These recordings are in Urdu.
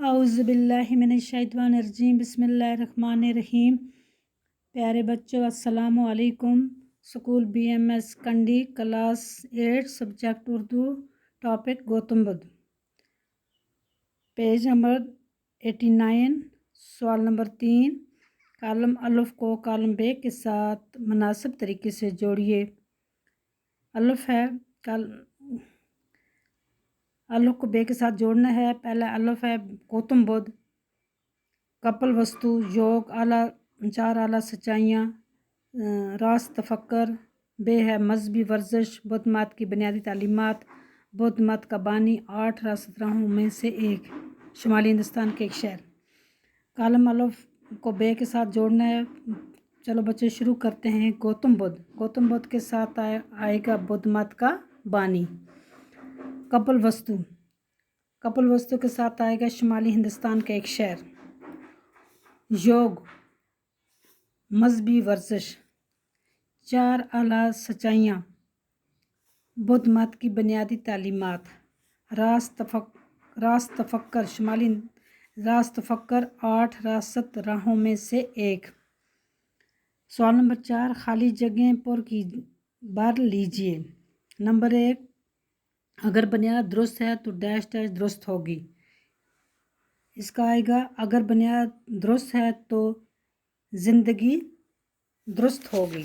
اعوذ باللہ من الشیطان الرجیم بسم اللہ الرحمن الرحیم۔ پیارے بچوں السلام علیکم۔ School BMS Kundi class 8 subject Urdu, topic Gautam Buddh, page number 89، سوال نمبر 3۔ کالم الف کو کالم ب کے ساتھ مناسب طریقے سے جوڑیے۔ الف ہے الف کو بے کے ساتھ جوڑنا ہے۔ پہلا الف ہے گوتم بدھ، کپل وستو، یوگ، چار اعلیٰ سچائیاں، راست تفکر۔ بے ہے مذہبی ورزش، بدھ مت کی بنیادی تعلیمات، بدھ مت کا بانی، 8 ریاست راہوں میں سے ایک، شمالی ہندوستان کے ایک شہر۔ کالم الف کو بے کے ساتھ جوڑنا ہے۔ چلو بچے شروع کرتے ہیں۔ گوتم بدھ، گوتم بدھ کے ساتھ آئے گا بدھ مت کا بانی۔ کپل وستو، کپل وستو کے ساتھ آئے گا شمالی ہندوستان کا ایک شہر۔ یوگ، مذہبی ورزش۔ چار اعلیٰ سچائیاں، بدھ مت کی بنیادی تعلیمات۔ راست تفکر، راست تفکر، 8 ریاست راہوں میں سے ایک۔ سوال نمبر 4، خالی جگہیں بھر لیجیے۔ نمبر 1، اگر بنیاد درست ہے تو ڈیش ڈیش درست ہوگی۔ اس کا آئے گا اگر بنیاد درست ہے تو زندگی درست ہوگی۔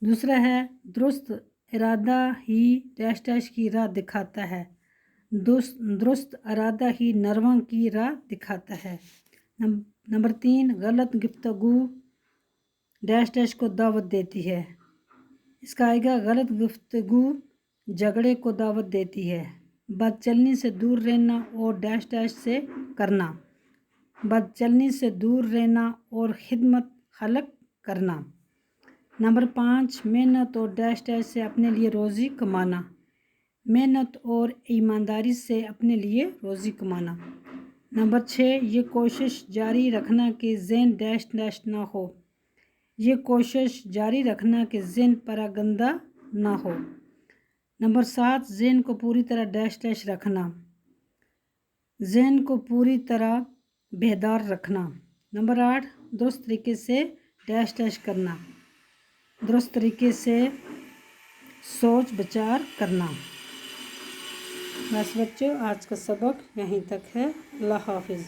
دوسرا ہے درست ارادہ ہی ڈیش ڈیش کی راہ دکھاتا ہے۔ درست ارادہ ہی نرواں کی راہ دکھاتا ہے۔ نمبر 3، غلط گفتگو ڈیش ڈیش کو دعوت دیتی ہے۔ اس کا آئے گا غلط گفتگو جھگڑے کو دعوت دیتی ہے۔ بد چلنی سے دور رہنا اور ڈیش ڈیش سے کرنا۔ بد چلنی سے دور رہنا اور خدمت خلق کرنا۔ نمبر 5، محنت اور ڈیش ڈیش سے اپنے لیے روزی کمانا۔ محنت اور ایمانداری سے اپنے لیے روزی کمانا۔ نمبر 6، یہ کوشش جاری رکھنا کہ ذہن ڈیش ڈیش نہ ہو۔ یہ کوشش جاری رکھنا کہ ذہن پراگندہ نہ ہو۔ نمبر 7، ذہن کو پوری طرح ڈیش ڈیش رکھنا۔ ذہن کو پوری طرح بیدار رکھنا۔ نمبر 8، درست طریقے سے ڈیش ڈیش کرنا۔ درست طریقے سے سوچ بچار کرنا۔ بس بچوں، آج کا سبق یہیں تک ہے۔ اللہ حافظ۔